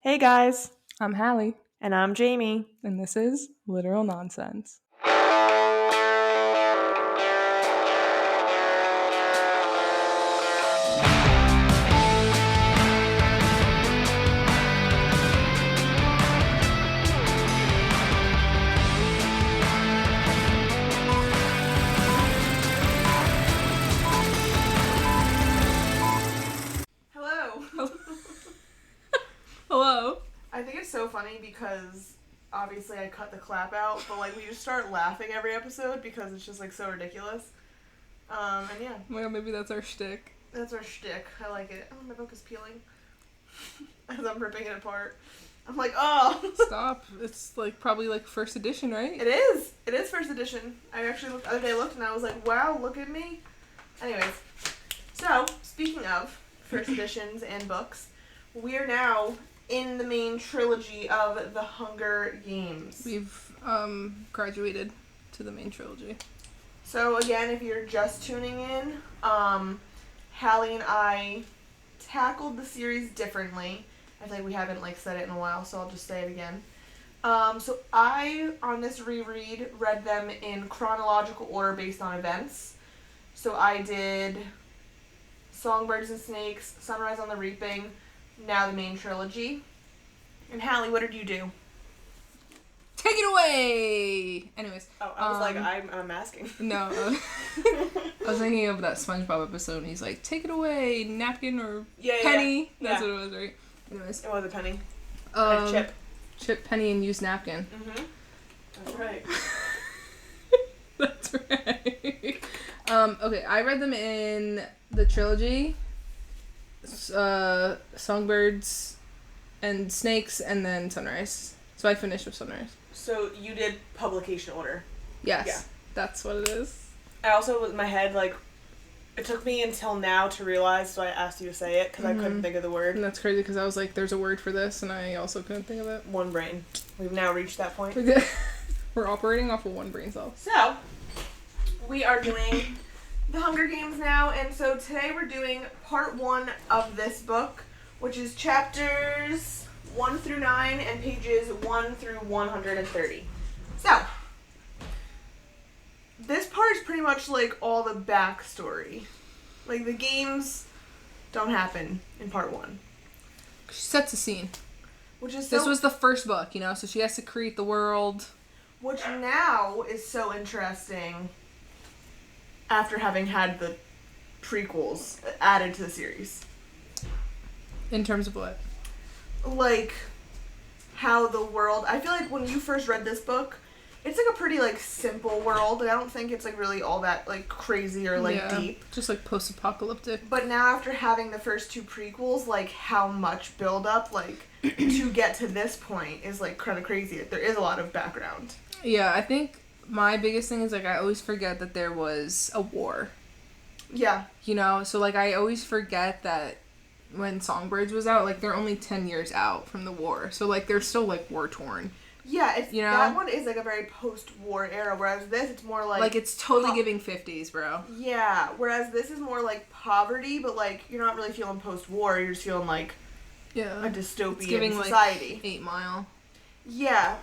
Hey guys, I'm Hallee, and I'm Jamie. and this is Literal Nonsense. Hello. Hello. I think it's so funny because obviously I cut the clap out, but we just start laughing every episode because it's just so ridiculous. And yeah. Well, maybe that's our shtick. That's our shtick. I like it. Oh, my book is peeling. As I'm ripping it apart. I'm like, oh! Stop. It's probably first edition, right? It is! It is first edition. I actually the other day looked and I was like, wow, look at me. Anyways. So, speaking of first editions and books, we are now in the main trilogy of The Hunger Games. We've graduated to the main trilogy. So again, if you're just tuning in, Hallee and I tackled the series differently. I feel like we haven't said it in a while, so I'll just say it again. So I, on this reread, read them in chronological order based on events. So I did Songbirds and Snakes, Sunrise on the Reaping, now the main trilogy. And Hallee, what did you do? Take it away! Anyways. Oh, I was I'm asking. No. I was thinking of that SpongeBob episode, and he's like, take it away, napkin or penny. Yeah. That's what it was, right? Anyways. It was a penny. And a chip. Chip, penny, and used napkin. Mm-hmm. That's right. That's right. Okay, I read them in the trilogy, Songbirds and Snakes, and then Sunrise. So I finished with Sunrise. So you did publication order. Yes. Yeah. That's what it is. I also, with my head, it took me until now to realize, so I asked you to say it, because I couldn't think of the word. And that's crazy, because I was like, there's a word for this, and I also couldn't think of it. One brain. We've now reached that point. We're operating off of one brain cell. So, we are doing The Hunger Games now, and so today we're doing part 1 of this book, which is chapters 1 through 9 and pages 1 through 130. So, this part is pretty much all the backstory. The games don't happen in part 1. She sets the scene. Which is This was the first book, so she has to create the world. Which now is so interesting after having had the prequels added to the series. In terms of what? How the world... I feel like when you first read this book, it's a pretty simple world. I don't think it's really all that crazy or deep. Just post-apocalyptic. But now after having the first 2 prequels, how much build up to get to this point is kind of crazy. There is a lot of background. Yeah, I think my biggest thing is I always forget that there was a war. Yeah. So I always forget that when Songbirds was out, they're only 10 years out from the war. So they're still war torn. Yeah, it's that one is a very post-war era, whereas this it's more it's totally giving 50s, bro. Yeah, whereas this is more poverty, but you're not really feeling post-war, you're just feeling yeah, a dystopian it's giving, society. 8 Mile. Yeah,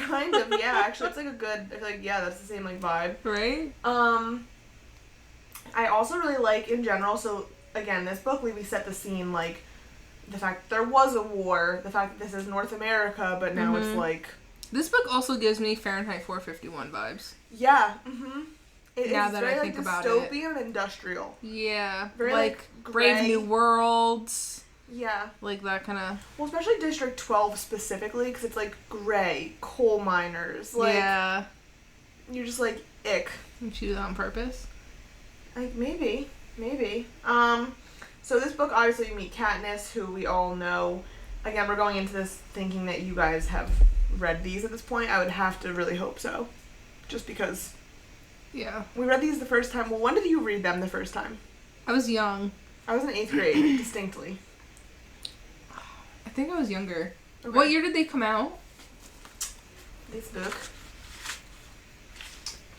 kind of, yeah, actually it's a good, I feel yeah, that's the same vibe. Right? I also really in general, so again, this book we set the scene the fact that there was a war, the fact that this is North America, but now it's This book also gives me Fahrenheit 451 vibes. Yeah, It now is that very, I think about it. Dystopian and industrial. Yeah. Very Brave New Worlds. Yeah. That kind of... Well, especially District 12 specifically, because it's gray, coal miners. Yeah. You're just ick. Did she do that on purpose? Maybe. So this book, obviously, you meet Katniss, who we all know. Again, we're going into this thinking that you guys have read these at this point. I would have to really hope so. Just because... Yeah. We read these the first time. Well, when did you read them the first time? I was young. I was in 8th grade, distinctly. I think I was younger. Okay. What year did they come out? This book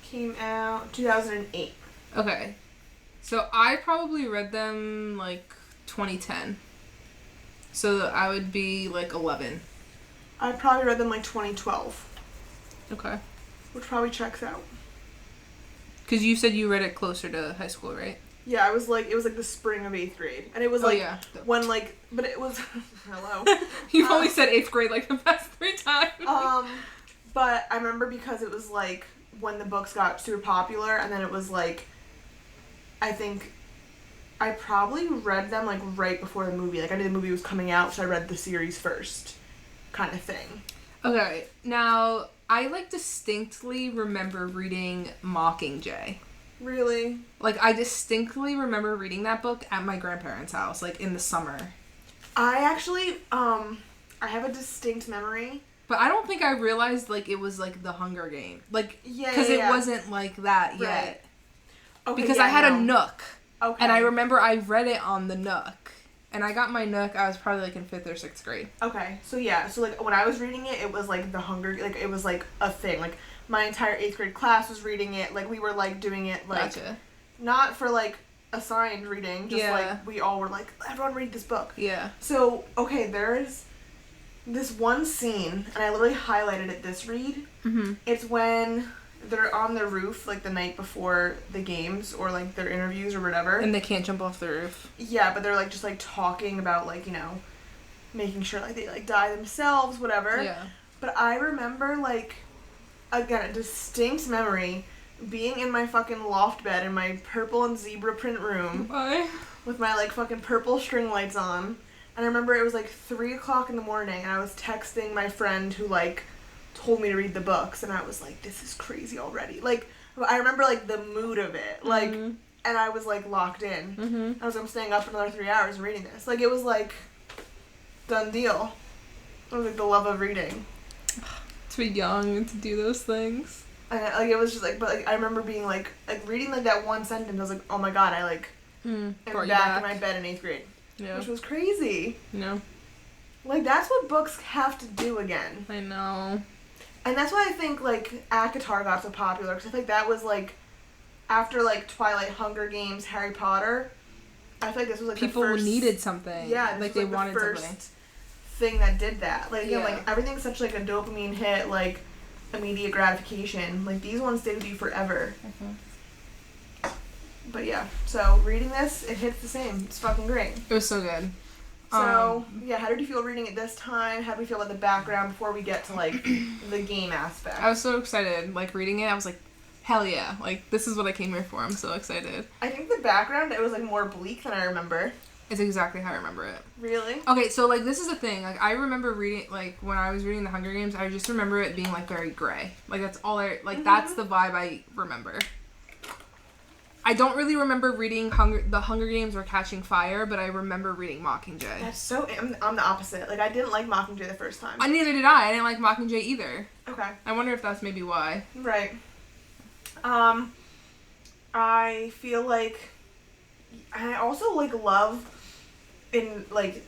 came out 2008. Okay. So I probably read them 2010. So I would be like 11. I probably read them like 2012. Okay. Which probably checks out. Because you said you read it closer to high school, right? Yeah, it was like the spring of 8th grade. And it was like, when like, but it was, hello. You've only said 8th grade like the past 3 times. But I remember because it was like, when the books got super popular, and then it was like, I think I probably read them like right before the movie. Like I knew the movie was coming out, so I read the series first, kind of thing. Okay, now I like distinctly remember reading Mockingjay. Really? Like I distinctly remember reading that book at my grandparents' house, like in the summer. I actually, I have a distinct memory. But I don't think I realized like it was like the Hunger Game, like yeah, because it wasn't like that right. yet. Okay, because I had a Nook. Okay. And I remember I read it on the Nook. And I got my Nook, I was probably like in 5th or 6th grade. Okay. So yeah, so like when I was reading it, it was like the Hunger, like it was like a thing. Like my entire 8th grade class was reading it. Like we were like doing it like not for like assigned reading, just like we all were like, everyone read this book. Yeah. So, okay, there's this one scene, and I literally highlighted it this read. Mm-hmm. It's when they're on the roof, like, the night before the games, or, like, their interviews or whatever. And they can't jump off the roof. Yeah, but they're, like, just, like, talking about, like, you know, making sure, like, they, like, die themselves, whatever. Yeah. But I remember, like, again, a distinct memory being in my fucking loft bed in my purple and zebra print room. Why? With my, like, fucking purple string lights on. And I remember it was, like, 3 o'clock in the morning, and I was texting my friend who, like, told me to read the books, and I was like, this is crazy already. Like, I remember, like, the mood of it. Like, and I was, like, locked in. Mm-hmm. I was like, I'm staying up for another 3 hours and reading this. Like, it was, like, done deal. It was, like, the love of reading. To be young to do those things. And, like, it was just, like, but, like, I remember being, like reading, like, that one sentence, I was like, oh my god, I, like, am back in my bed in 8th grade. Yeah. Which was crazy. No. Like, that's what books have to do again. I know. And that's why I think, like, ACOTAR got so popular, because I think that was, like, after, like, Twilight, Hunger Games, Harry Potter, I feel like this was, like, people the first... needed something. Yeah, like, they wanted the first something. thing that did that. Like, again, yeah. like, everything's such, like, a dopamine hit, like, immediate gratification. Like, these ones stay with you forever. Mm-hmm. But, yeah. So, reading this, it hits the same. It's fucking great. It was so good. So, yeah, how did you feel reading it this time? How did we feel about the background before we get to, like, the game aspect? I was so excited. Like, reading it, I was like, hell yeah. Like, this is what I came here for. I'm so excited. I think the background, it was, like, more bleak than I remember. It's exactly how I remember it. Really? Okay, so, like, this is the thing. Like, I remember reading, like, when I was reading The Hunger Games, I just remember it being, like, very gray. Like, that's all that's the vibe I remember. I don't really remember reading The Hunger Games or Catching Fire, but I remember reading Mockingjay. That's so... I'm the opposite. Like, I didn't like Mockingjay the first time. Neither did I. I didn't like Mockingjay either. Okay. I wonder if that's maybe why. Right. I feel like... I also, like, love in, like,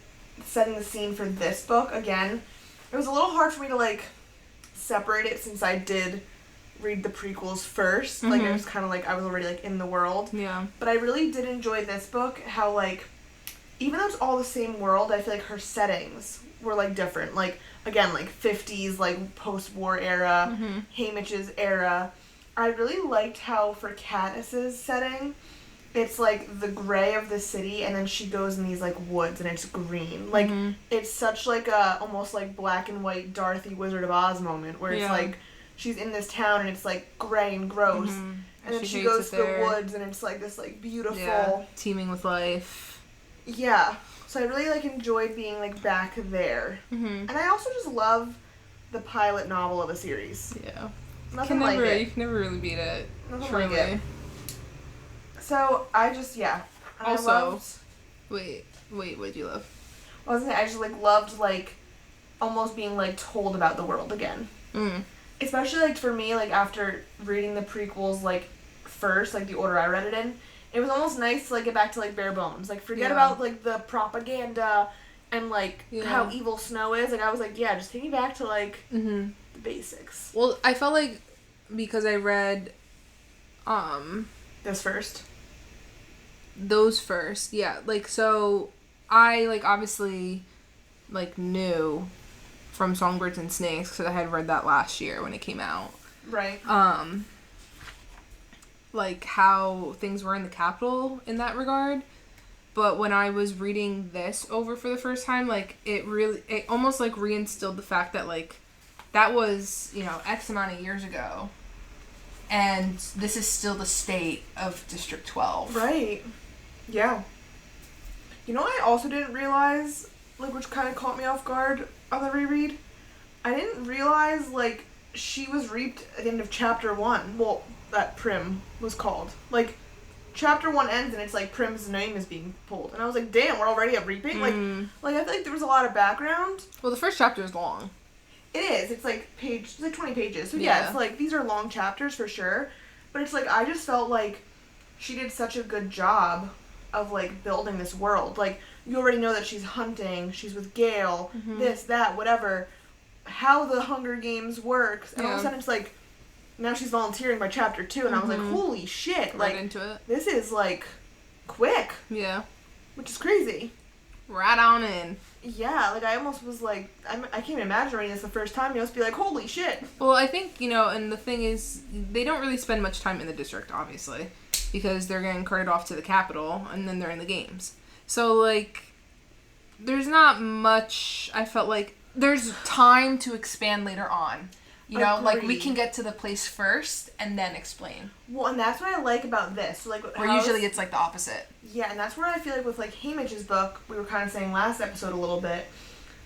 setting the scene for this book. Again, it was a little hard for me to, like, separate it since I did... read the prequels first. Mm-hmm. Like, it was kind of like I was already, like, in the world. Yeah. But I really did enjoy this book, how, like, even though it's all the same world, I feel like her settings were, like, different. Like, again, like, 50s, like, post-war era, Haymitch's era. I really liked how, for Katniss's setting, it's, like, the gray of the city, and then she goes in these, like, woods, and it's green. Like, it's such, like, a almost, like, black and white Dorothy Wizard of Oz moment, where it's, like, she's in this town and it's like gray and gross, and then she goes to the woods and it's like this like beautiful, teeming with life. Yeah, so I really like enjoyed being like back there, and I also just love the pilot novel of a series. Yeah, nothing like it. You can never really beat it. Nothing truly. like it. So I just Also, wait, what do you love? I was gonna say I just like loved like almost being like told about the world again. Especially, like, for me, like, after reading the prequels, like, first, like, the order I read it in, it was almost nice to, like, get back to, like, bare bones. Like, forget about, like, the propaganda and, like, how evil Snow is. Like, I was like, yeah, just take me back to, like, the basics. Well, I felt like, because I read, This first? Those first, yeah. Like, so, I, like, obviously like, knew from Songbirds and Snakes, because I had read that last year when it came out. Right. Like, how things were in the Capitol in that regard. But when I was reading this over for the first time, like, it almost, like, reinstilled the fact that, like, that was, you know, X amount of years ago. And this is still the state of District 12. Right. Yeah. You know what I also didn't realize, like, which kind of caught me off guard on the reread? I didn't realize, like, she was reaped at the end of Chapter 1. Well, that Prim was called. Like, Chapter 1 ends and it's like Prim's name is being pulled. And I was like, damn, we're already at reaping? Like, I feel like there was a lot of background. Well, the first chapter is long. It is. It's like 20 pages. So yeah, it's like, these are long chapters for sure. But it's like, I just felt like she did such a good job of, like, building this world. Like, you already know that she's hunting, she's with Gale, this, that, whatever. How the Hunger Games works. And all of a sudden it's like, now she's volunteering by Chapter 2. And I was like, holy shit. Right like, into it. This is, like, quick. Yeah. Which is crazy. Right on in. Yeah, like, I almost was like, I can't even imagine reading this the first time. You just be like, holy shit. Well, I think, you know, and the thing is, they don't really spend much time in the district, obviously, because they're getting carted off to the Capitol, and then they're in the games. So, like, there's not much, I felt like, there's time to expand later on. You know, like, we can get to the place first, and then explain. Well, and that's what I like about this. So, like, where usually it's, like, the opposite. Yeah, and that's where I feel like with, like, Haymitch's book, we were kind of saying last episode a little bit,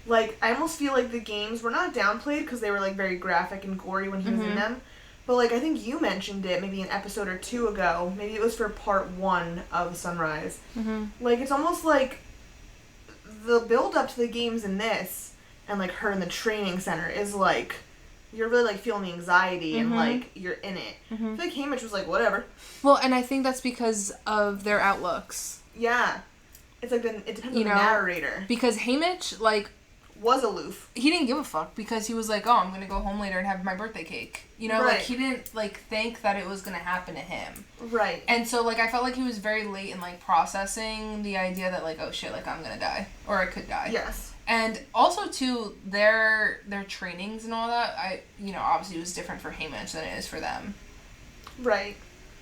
like, I almost feel like the games were not downplayed because they were, like, very graphic and gory when he was in them. But, like, I think you mentioned it maybe an episode or two ago. Maybe it was for part 1 of Sunrise. Like, it's almost like the build-up to the games in this and, like, her in the training center is, like, you're really, like, feeling the anxiety and, like, you're in it. I feel like Haymitch was like, whatever. Well, and I think that's because of their outlooks. Yeah. It's like, it depends on the narrator. Because Haymitch, like, was aloof. He didn't give a fuck because he was like, oh, I'm going to go home later and have my birthday cake. You know, like, he didn't, like, think that it was going to happen to him. Right. And so, like, I felt like he was very late in, like, processing the idea that, like, oh, shit, like, I'm going to die. Or I could die. Yes. And also, too, their trainings and all that, obviously it was different for Haymitch than it is for them. Right.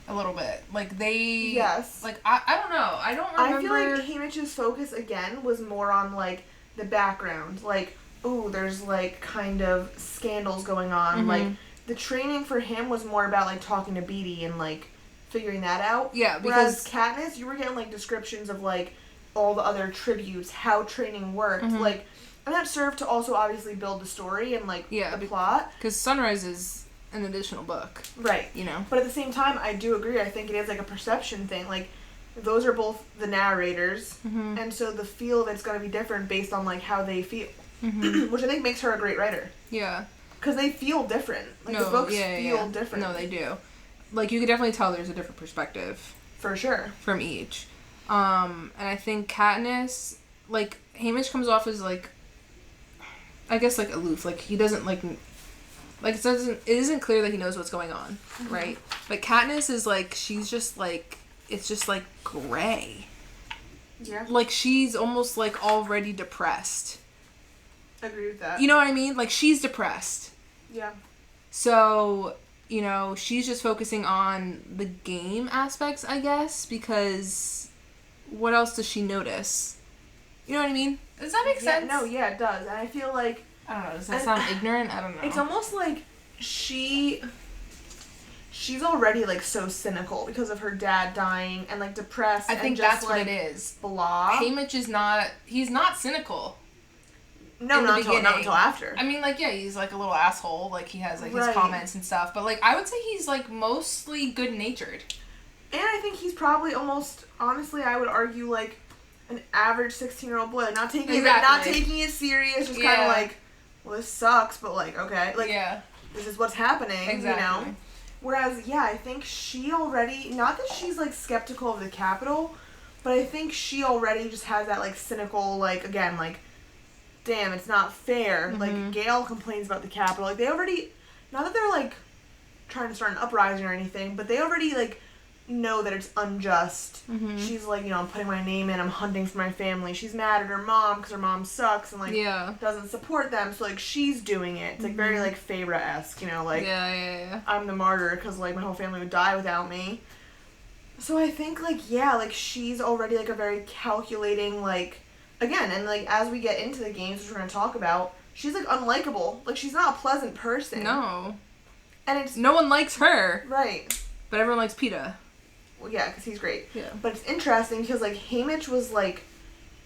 A little bit. Like, they... Yes. Like, I don't know. I don't remember... I feel like Haymitch's focus, again, was more on, like, the background. Like, ooh, there's, like, kind of scandals going on. Like, the training for him was more about, like, talking to Beatty and, like, figuring that out. Yeah, Whereas because... Katniss, you were getting, like, descriptions of, like, all the other tributes, how training worked. Like, and that served to also obviously build the story and, like, the plot. Because Sunrise is an additional book. Right. You know? But at the same time, I do agree. I think it is, like, a perception thing. Like, those are both the narrators, and so the feel of it's going to be different based on, like, how they feel. Which I think makes her a great writer. Yeah. Because they feel different. Like, the books feel different. No, they do. Like, you can definitely tell there's a different perspective. For sure. From each. And I think Katniss, like, Haymitch comes off as, like, I guess, like, aloof. Like, he doesn't, like, it isn't clear that he knows what's going on, right? But Katniss is, like, she's just, like, it's just, like, gray. Yeah. Like, she's almost, like, already depressed. I agree with that. You know what I mean? Like, she's depressed. Yeah. So, you know, she's just focusing on the game aspects, I guess, because what else does she notice? You know what I mean? Does that make sense? No, yeah, it does. And I feel like... I don't know. Does that sound ignorant? I don't know. It's almost like she's already, like, so cynical because of her dad dying and, like, depressed. I think that's what it is. Blah. Haymitch is not... He's not cynical. No, not until after. I mean, like, yeah, he's, like, a little asshole. Like, he has, like, his comments and stuff. But, like, I would say he's, like, mostly good-natured. And I think he's probably almost, honestly, I would argue, like, an average 16-year-old boy. Not taking it serious, just kind of like, well, this sucks, but, like, okay. Like, this is what's happening, you know? Whereas, yeah, I think she already, not that she's, like, skeptical of the Capitol, but I think she already just has that, like, cynical, like, again, like, damn, it's not fair. Like, Gale complains about the Capitol. Like, they already, not that they're, like, trying to start an uprising or anything, but they already, like, know that it's unjust. She's like, you know, I'm putting my name in, I'm hunting for my family. She's mad at her mom because her mom sucks and, like, doesn't support them, so, like, she's doing it. It's, like, very, like, Fabra-esque, you know, like, I'm the martyr because, like, my whole family would die without me. So I think, like, yeah, like, she's already, like, a very calculating, like, again, and, like, as we get into the games, which we're going to talk about, she's, like, unlikable. Like, she's not a pleasant person. No. And it's... No one likes her. Right. But everyone likes PETA. Well, yeah, because he's great. Yeah. But it's interesting because, like, Haymitch was, like,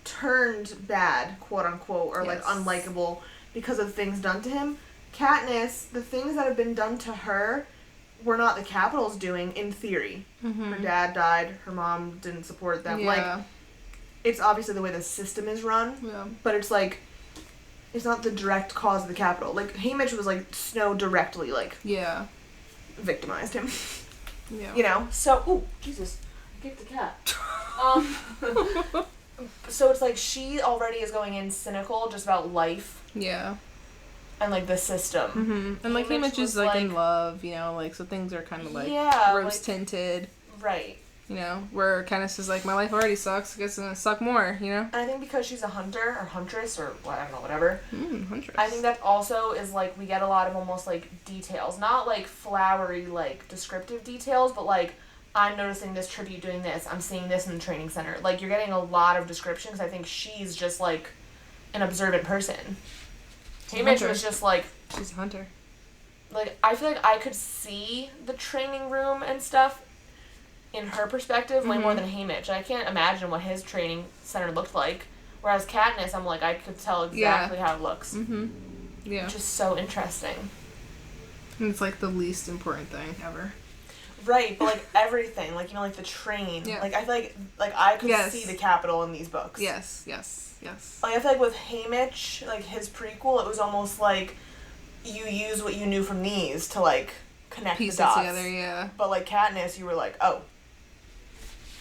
turned bad, quote-unquote, or, like, unlikable because of things done to him. Katniss, the things that have been done to her were not the Capitol's doing, in theory. Her dad died, her mom didn't support them. Like, it's obviously the way the system is run, but it's, like, it's not the direct cause of the Capitol. Like, Haymitch was, like, Snow directly, like, victimized him. Yeah. You know? So, ooh, Jesus. I kicked the cat. So it's like she already is going in cynical just about life. Yeah. And, like, the system. And, like, Haymitch is, like, in love, you know, like, so things are kind of, like, rose-tinted. Right. You know, where Katniss is like, my life already sucks, I guess it's gonna suck more, you know? And I think because she's a hunter, or huntress, or, well, I don't know, whatever. Huntress. I think that also is, like, we get a lot of almost, like, details. Not, like, flowery, like, descriptive details, but, like, I'm noticing this tribute doing this. I'm seeing this in the training center. Like, you're getting a lot of descriptions. I think she's just, like, an observant person. Haymitch was just, like... She's a hunter. Like, I feel like I could see the training room and stuff in her perspective way more than Haymitch. I can't imagine what his training center looked like. Whereas Katniss, I'm like, I could tell exactly how it looks. Yeah. Which is so interesting. And it's, like, the least important thing ever. Right, but, like, everything. Like, you know, like, the train. Yeah. Like, I feel like I could see the Capitol in these books. Yes. Like, I feel like with Haymitch, like, his prequel, it was almost like you use what you knew from these to, like, connect piece the dots. It together, yeah. But, like, Katniss, you were like, oh,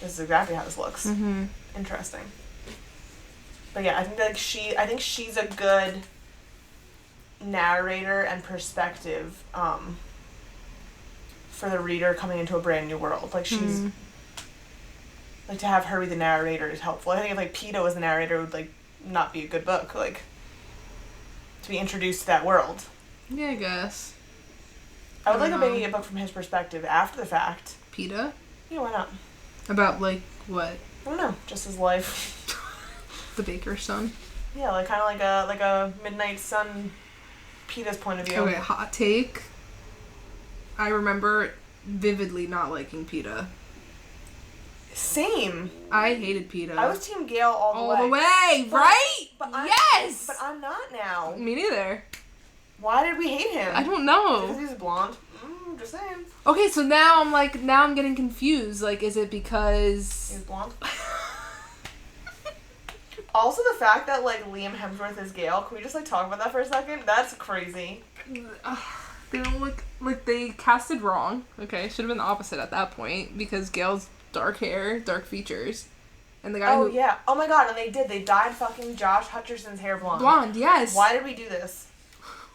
this is exactly how this looks. Interesting. But yeah, I think she's a good narrator and perspective for the reader coming into a brand new world. Like, she's like, to have her be the narrator is helpful. I think if, like, PETA was the narrator, it would, like, not be a good book. Like, to be introduced to that world. Yeah, I guess. I would like maybe a book from his perspective after the fact. PETA? Yeah, why not? About, like, what? I don't know. Just his life. The baker's son? Yeah, like, kind of like a Midnight Sun PETA's point of view. Okay, hot take. I remember vividly not liking PETA. Same. I hated PETA. I was Team Gale all the way. All the way, right? Yes! But I'm not now. Me neither. Why did we hate him? I don't know. Because he's blonde. Just saying. Okay, so now I'm getting confused. Like, is it because... He's blonde? Also, the fact that, like, Liam Hemsworth is Gale, can we just, like, talk about that for a second? That's crazy. They don't look... Like, they casted wrong. Okay, should have been the opposite at that point. Because Gale's dark hair, dark features. And the guy Oh, yeah. Oh, my God, and they did. They dyed fucking Josh Hutcherson's hair blonde. Blonde, yes. Why did we do this?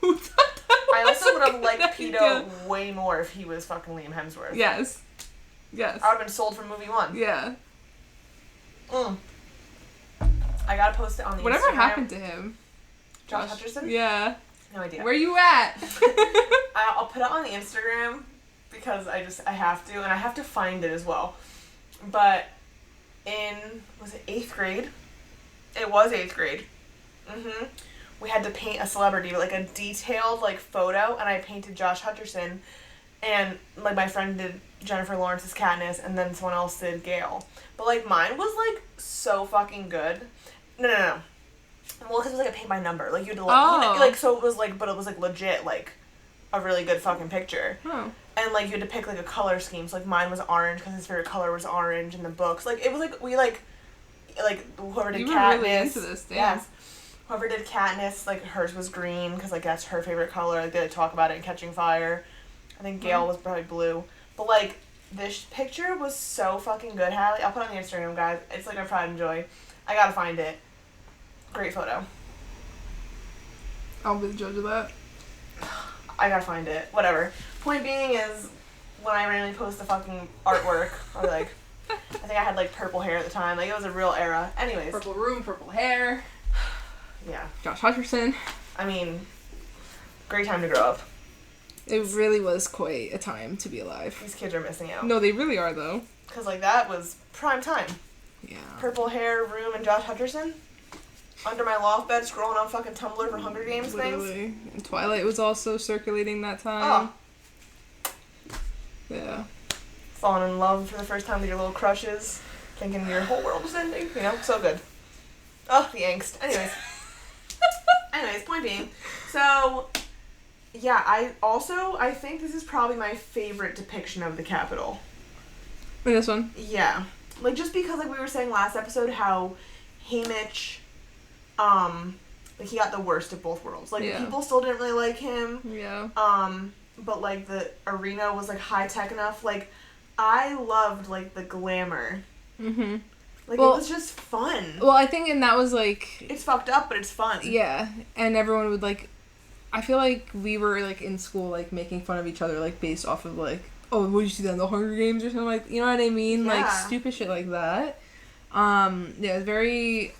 Who thought that I also would have liked idea? Peter way more if he was fucking Liam Hemsworth. Yes. I would have been sold from movie one. Yeah. I gotta post it on the Whatever Instagram. happened to him? Josh Hutcherson? Yeah. No idea. Where you at? I'll put it on the Instagram because I have to, and I have to find it as well. But was it 8th grade? It was 8th grade. We had to paint a celebrity, like a detailed, like, photo, and I painted Josh Hutcherson, and, like, my friend did Jennifer Lawrence's Katniss, and then someone else did Gale. But, like, mine was, like, so fucking good. No. Well, because it was, like, a paint by number. Like, you had to, like, so it was, like, but it was, like, legit, like, a really good fucking picture. And, like, you had to pick, like, a color scheme. So, like, mine was orange because his favorite color was orange in the books. Like, it was, like, we, like, whoever did Katniss. You were really into this, damn. Yes. Whoever did Katniss, like, hers was green because, like, that's her favorite color. Like, they talk about it in Catching Fire. I think Gale was probably blue. But, like, this picture was so fucking good, Hallie. I'll put it on the Instagram, guys. It's, like, our pride and joy. I gotta find it. Great photo. I'll be the judge of that. I gotta find it. Whatever. Point being is, when I randomly post the fucking artwork, I'll be like, I think I had, like, purple hair at the time. Like, it was a real era. Anyways. Purple room, purple hair. Yeah. Josh Hutcherson. I mean, great time to grow up. It really was quite a time to be alive. These kids are missing out. No, they really are, though. Because, like, that was prime time. Yeah. Purple hair, room, and Josh Hutcherson. Under my loft bed, scrolling on fucking Tumblr for Hunger Games Literally. things. And Twilight was also circulating that time. Oh. Yeah. Falling in love for the first time with your little crushes. Thinking your whole world was ending. You know, so good. Oh, the angst. Anyways, point being. So, yeah, I think this is probably my favorite depiction of the Capitol. And this one? Yeah. Like, just because, like, we were saying last episode how Haymitch, like, he got the worst of both worlds. Like, people still didn't really like him. Yeah. But, like, the arena was, like, high-tech enough. Like, I loved, like, the glamour. Mm-hmm. Like, it was just fun. Well, I think, and that was, like... It's fucked up, but it's fun. Yeah. And everyone would, like... I feel like we were, like, in school, like, making fun of each other, like, based off of, like, oh, what did you see that in the Hunger Games or something like... You know what I mean? Yeah. Like, stupid shit like that. Yeah, it's very...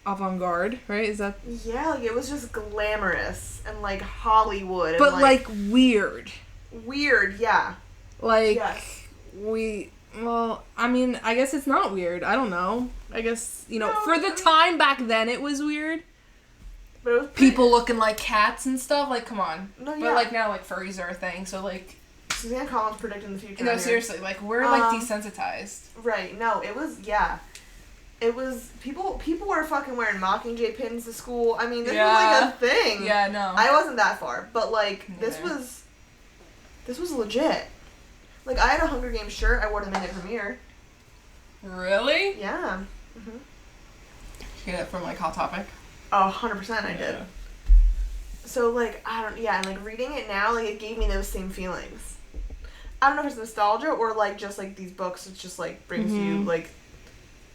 avant-garde, right? Is that... Yeah, like, it was just glamorous and, like, Hollywood. And, but, like, weird. Weird, yeah. Like, yes. Well, I mean, I guess it's not weird. I don't know. I guess, you know, No, for the time back then, it was weird. But it was people looking like cats and stuff. Like, come on. No, yeah. But, like, now, like, furries are a thing, so, like... Suzanne Collins predicting the future. No, seriously. Like, we're, like, desensitized. Right. No, it was, yeah. It was, people were fucking wearing Mockingjay pins to school. I mean, this was, like, a thing. Yeah, no. I wasn't that far, but, like, this was legit. Like, I had a Hunger Games shirt I wore to the midnight premiere. Really? Yeah. Mm-hmm. You get it from, like, Hot Topic? Oh, 100% I did. So, like, and, like, reading it now, like, it gave me those same feelings. I don't know if it's nostalgia or, like, just, like, these books, it just, like, brings you, like...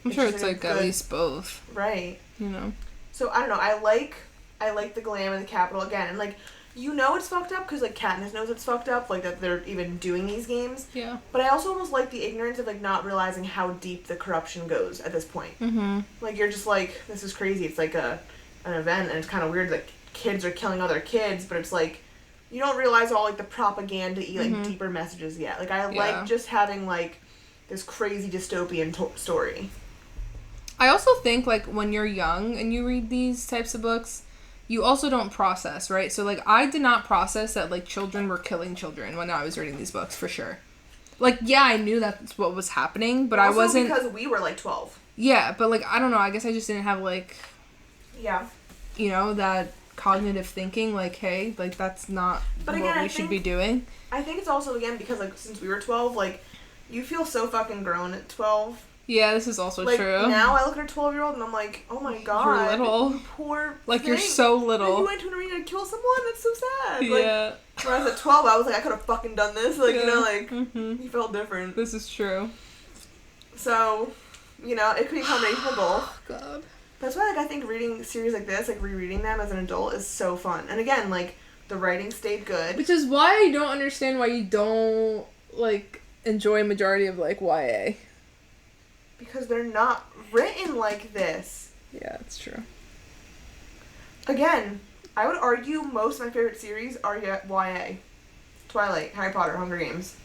I'm sure it's, like, at least both. Right. You know? So, I don't know, I like the glam of the Capitol again, and, like, you know it's fucked up because, like, Katniss knows it's fucked up, like, that they're even doing these games. Yeah. But I also almost like the ignorance of, like, not realizing how deep the corruption goes at this point. Mm-hmm. Like, you're just like, this is crazy. It's, like, an event, and it's kind of weird, like, kids are killing other kids, but it's, like, you don't realize all, like, the propaganda-y, like, deeper messages yet. Like, I like just having, like, this crazy dystopian story. I also think, like, when you're young and you read these types of books, you also don't process, right? So, like, I did not process that, like, children were killing children when I was reading these books, for sure. Like, yeah, I knew that's what was happening, but also I wasn't... because we were, like, 12. Yeah, but, like, I don't know, I guess I just didn't have, like... Yeah. You know, that cognitive thinking, like, hey, like, that's not what we should be doing. I think it's also, again, because, like, since we were 12, like, you feel so fucking grown at 12. Yeah, this is also like, true. Now I look at a 12-year-old and I'm like, oh my god. You're little. You poor Like, thing. you're so little. Like, you went to an arena to kill someone? That's so sad. Yeah. Like, when I was at 12, I was like, I could have fucking done this. Like, you know, like, you felt different. This is true. So, you know, it could be a combination of both. God. That's why, like, I think reading series like this, like, rereading them as an adult is so fun. And again, like, the writing stayed good. Which is why I don't understand why you don't, like, enjoy a majority of, like, YA. Because they're not written like this. Yeah, it's true. Again, I would argue most of my favorite series are YA. Twilight, Harry Potter, Hunger Games.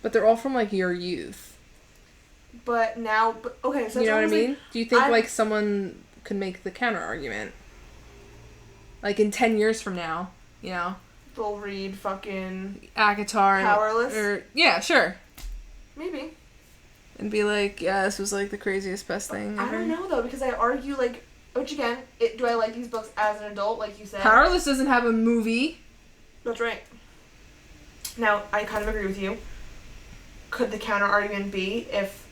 But they're all from, like, your youth. But now, okay, so you know what I mean? Like, do you think, like, someone could make the counter argument? Like, in 10 years from now, you know? They'll read fucking... ACOTAR. Powerless? Yeah, sure. Maybe. And be like, yeah, this was, like, the craziest, best thing ever. I don't know, though, because I argue, like... Which, again, do I like these books as an adult, like you said? Powerless doesn't have a movie. That's right. Now, I kind of agree with you. Could the counter argument be if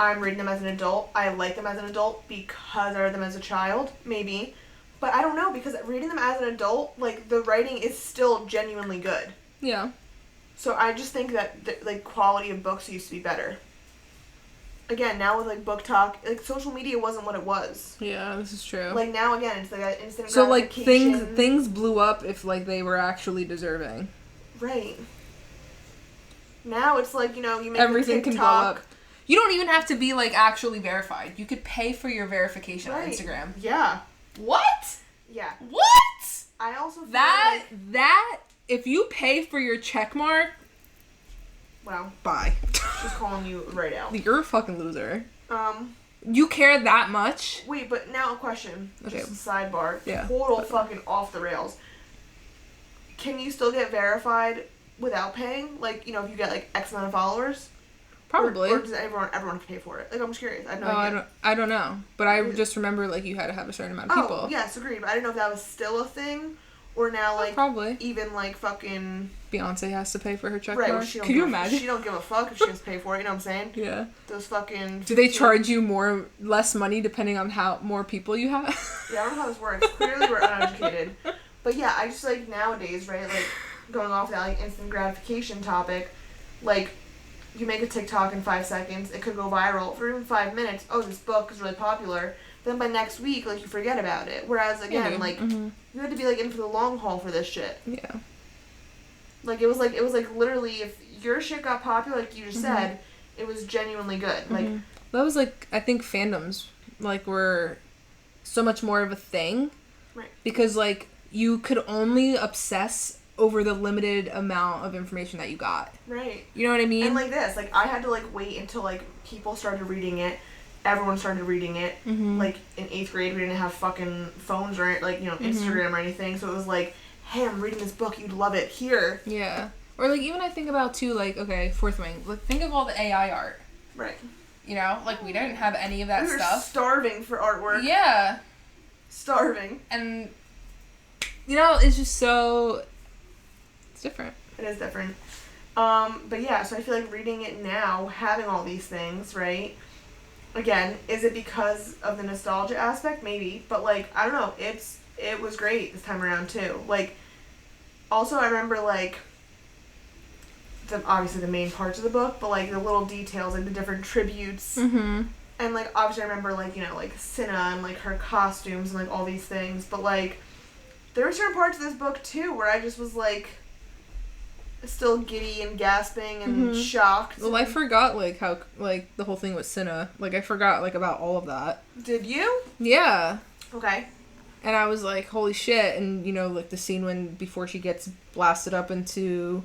I'm reading them as an adult, I like them as an adult because I read them as a child? Maybe. But I don't know, because reading them as an adult, like, the writing is still genuinely good. Yeah. So I just think that the, like, quality of books used to be better. Again, now with, like, book talk, like, social media wasn't what it was. Yeah, this is true. Like, now, again, it's like an instant so, like, gratification. things blew up if, like, they were actually deserving. Right. Now it's like, you know, you make Everything a TikTok. can blow up. You don't even have to be, like, actually verified. You could pay for your verification on Instagram. Yeah. What? Yeah. What? I also feel that if you pay for your check mark, wow. Bye. She's calling you right out. You're a fucking loser. You care that much? Wait, but now a question. Okay. Just a sidebar. Yeah. Total fucking off the rails. Can you still get verified without paying? Like, you know, if you get like X amount of followers? Probably. Or does everyone have to pay for it? Like, I'm just curious. I have no idea. I don't know. But I just remember, like, you had to have a certain amount of people. Oh, yes, agreed. But I didn't know if that was still a thing, or now, like, probably. even, like, fucking... Beyonce has to pay for her check right, mark. Well, Can you imagine? She don't give a fuck if she has to pay for it, you know what I'm saying? Yeah. Those fucking... Do they charge you less money depending on how more people you have? Yeah, I don't know how this works. Clearly we're uneducated. But yeah, I just, like, nowadays, right, like, going off that, like, instant gratification topic, like... You make a TikTok in 5 seconds, it could go viral for even 5 minutes. Oh, this book is really popular. Then by next week, like, you forget about it. Whereas, again, like, you had to be, like, in for the long haul for this shit. Yeah. Like, it was like, literally, if your shit got popular, like you just said, it was genuinely good. Like, that was, like, I think fandoms, like, were so much more of a thing. Right. Because, like, you could only obsess over the limited amount of information that you got. Right. You know what I mean? And like this, like I had to like wait until like people started reading it, everyone started reading it. Like in 8th grade, we didn't have fucking phones or like, you know, Instagram or anything, so it was like, hey, I'm reading this book, you'd love it, here. Yeah. Or like even I think about too, like, okay, Fourth Wing, like think of all the AI art. Right. You know, like we didn't have any of that we were stuff. Starving for artwork. Yeah. Starving. And you know, it's just so different. It is different. But yeah, so I feel like reading it now, having all these things, right? Again, is it because of the nostalgia aspect? Maybe. But like, I don't know, it was great this time around too. Like, also I remember like, obviously the main parts of the book, but like the little details, like the different tributes. And like, obviously I remember like, you know, like Cinna and like her costumes and like all these things. But like, there were certain parts of this book too where I just was like, still giddy and gasping and shocked. Well, I forgot, like, how, like, the whole thing with Cinna. Like, I forgot, like, about all of that. Did you? Yeah. Okay. And I was like, holy shit. And, you know, like, the scene before she gets blasted up into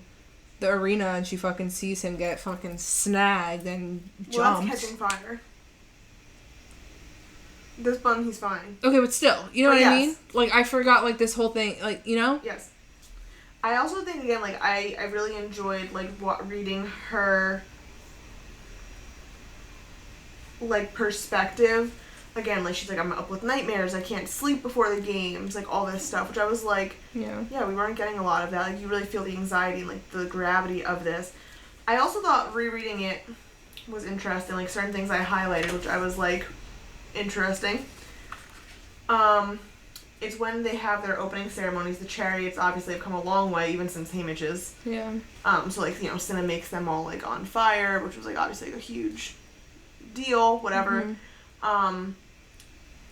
the arena and she fucking sees him get fucking snagged and jumped. Well, that's catching fire. This bum, he's fine. Okay, but still, you know what I mean? Like, I forgot, like, this whole thing, like, you know? Yes. I also think, again, like, I really enjoyed, like, reading her, like, perspective. Again, like, she's like, I'm up with nightmares, I can't sleep before the games, like, all this stuff, which I was like, yeah, we weren't getting a lot of that. Like, you really feel the anxiety and, like, the gravity of this. I also thought rereading it was interesting, like, certain things I highlighted, which I was like, interesting. It's when they have their opening ceremonies, the chariots obviously have come a long way, even since Haymitch's. Yeah. So, like, you know, Cinna makes them all, like, on fire, which was, like, obviously like, a huge deal, whatever. And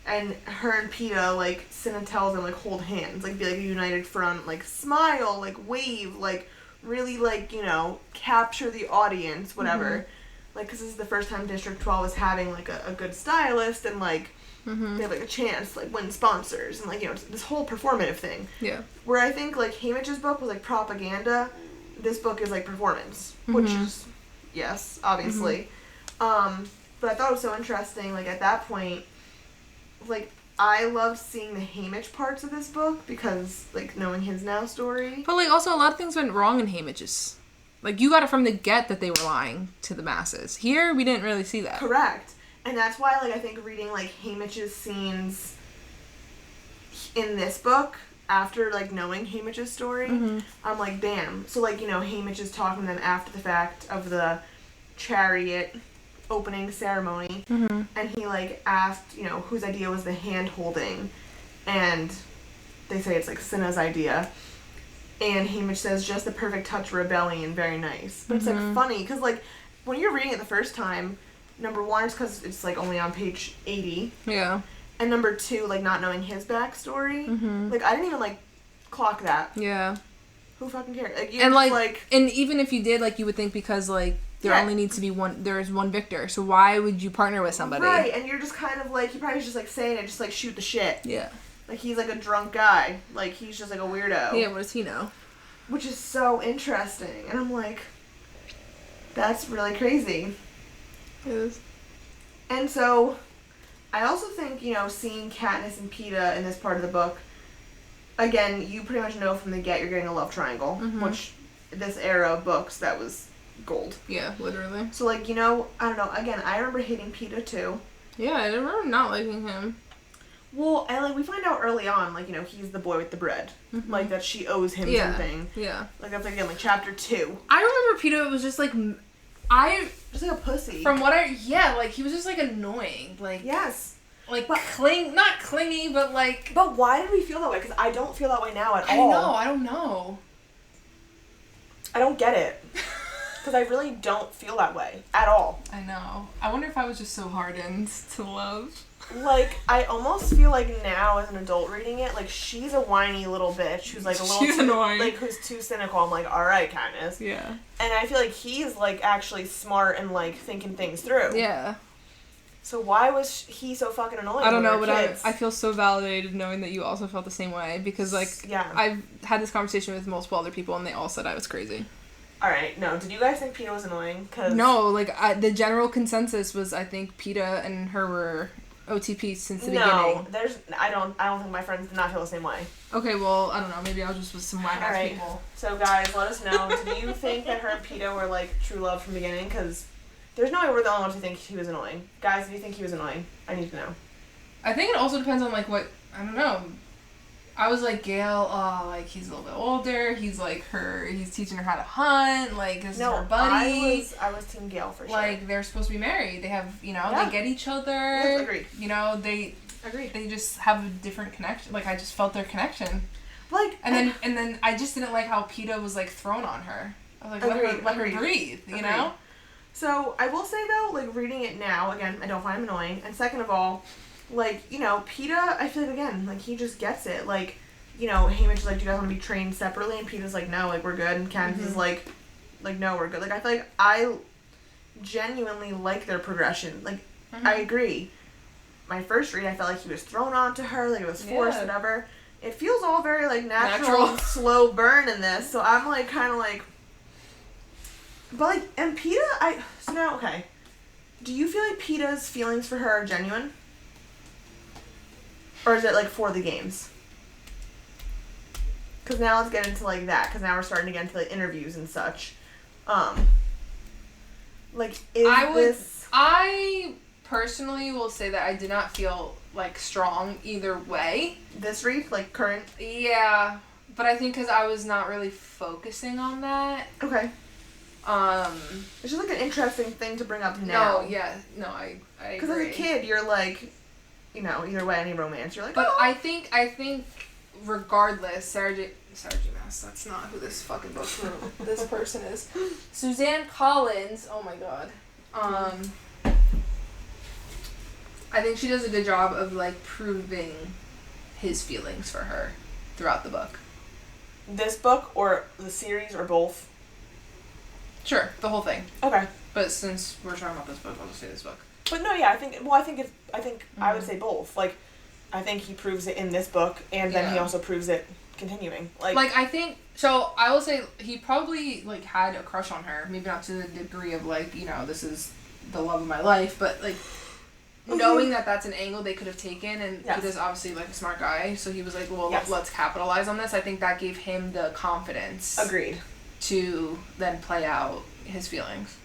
her and Peeta, like, Cinna tells them, like, hold hands, like, be, like, a united front, like, smile, like, wave, like, really, like, you know, capture the audience, whatever. Like, because this is the first time District 12 is having, like, a good stylist, and, like, they have, like, a chance to, like, win sponsors, and, like, you know, this whole performative thing. Yeah. Where I think, like, Haymitch's book was, like, propaganda, this book is, like, performance, which is, yes, obviously. But I thought it was so interesting, like, at that point, like, I loved seeing the Haymitch parts of this book, because, like, knowing his now story. But, like, also, a lot of things went wrong in Haymitch's. Like, you got it from the get that they were lying to the masses. Here, we didn't really see that. Correct. And that's why, like, I think reading, like, Haymitch's scenes in this book, after, like, knowing Haymitch's story, I'm like, damn. So, like, you know, Haymitch is talking to them after the fact of the chariot opening ceremony, and he, like, asked, you know, whose idea was the hand-holding, and they say it's, like, Cinna's idea. And Haymitch says, just the perfect touch of rebellion, very nice. But it's, like, funny, because, like, when you're reading it the first time, number one, it's because it's, like, only on page 80. Yeah. And number two, like, not knowing his backstory. Like, I didn't even, like, clock that. Yeah. who fucking cares? Like, and and even if you did, like, you would think because like there only needs to be there's one victor, so why would you partner with somebody? Right, and you're just kind of like, he probably was just like saying it, just like shoot the shit. Yeah. Like, he's like a drunk guy. Like, he's just like a weirdo. Yeah, what does he know? Which is so interesting. And I'm like, that's really crazy. It is. And so, I also think, you know, seeing Katniss and Peeta in this part of the book, again, you pretty much know from the get you're getting a love triangle, which this era of books, that was gold. Yeah, literally. So, like, you know, I don't know, again, I remember hating Peeta too. Yeah, I remember not liking him. Well, and like we find out early on, like, you know, he's the boy with the bread. Like, that she owes him something. Yeah. Like, that's like, again, like chapter 2. I remember Peeta was just like, just like a pussy. From what like, he was just like annoying. Like, yes. Like, not clingy, but like. But why did we feel that way? Because I don't feel that way now at all. I don't know. I don't get it. Because I really don't feel that way at all. I know. I wonder if I was just so hardened to love. Like, I almost feel like now as an adult reading it, like, she's a whiny little bitch who's like a little she's annoying. Like, who's too cynical. I'm like, alright, Katniss. Yeah. And I feel like he's like actually smart and like thinking things through. Yeah. So why was he so fucking annoying? I don't know, but I feel so validated knowing that you also felt the same way because, like, I've had this conversation with multiple other people and they all said I was crazy. Alright, no. Did you guys think Peeta was annoying? No, like, the general consensus was I think Peeta and her were OTP since the beginning. No, I don't think my friends did not feel the same way. Okay, well, I don't know. Maybe I was just with some whack-ass people. So, guys, let us know. Do you think that her and Peeta were, like, true love from the beginning? Because there's no way we're the only ones who think he was annoying. Guys, do you think he was annoying? I need to know. I think it also depends on, like, what... I don't know. I was like, Gail, like, he's a little bit older. He's, like, he's teaching her how to hunt. Like, this is her buddy. I was Team Gail for sure. Like, they're supposed to be married. They have, you know, they get each other. Yes, agreed. You know, they just have a different connection. Like, I just felt their connection. Like, and then I just didn't like how Peeta was, like, thrown on her. I was like, let her breathe, you know? So, I will say, though, like, reading it now, again, I don't find him annoying. And second of all, like, you know, Peeta, I feel like, again, like, he just gets it. Like, you know, Haymitch is like, do you guys want to be trained separately? And Peeta's like, no, like, we're good. And Katniss is like, no, we're good. Like, I feel like I genuinely like their progression. Like, I agree. My first read, I felt like he was thrown onto her, like, it was forced, whatever. It feels all very, like, natural. Slow burn in this. So I'm, like, kind of like... But, like, and Peeta, so now, okay. Do you feel like Peeta's feelings for her are genuine? Or is it, like, for the games? Because now let's get into, like, that. Because now we're starting to get into, like, interviews and such. Like, I personally will say that I did not feel, like, strong either way. This read? Like, current? Yeah. But I think because I was not really focusing on that. Okay. It's just, like, an interesting thing to bring up now. No, yeah. No, I agree. Because as a kid, you're, like, you know, either way, any romance, you're like, But oh. I think regardless, Sarah J. Maas, that's not who this fucking book who this person is. Suzanne Collins, oh my god. I think she does a good job of, like, proving his feelings for her throughout the book. This book or the series or both? Sure, the whole thing. Okay. But since we're talking about this book, I'll just say this book. But no, yeah, I think I would say both. Like, I think he proves it in this book, and then he also proves it continuing. Like, I think, so I will say he probably, like, had a crush on her. Maybe not to the degree of, like, you know, this is the love of my life, but, like, knowing that that's an angle they could have taken, and Peeta's obviously, like, a smart guy, so he was like, well, let's capitalize on this. I think that gave him the confidence. Agreed. To then play out his feelings.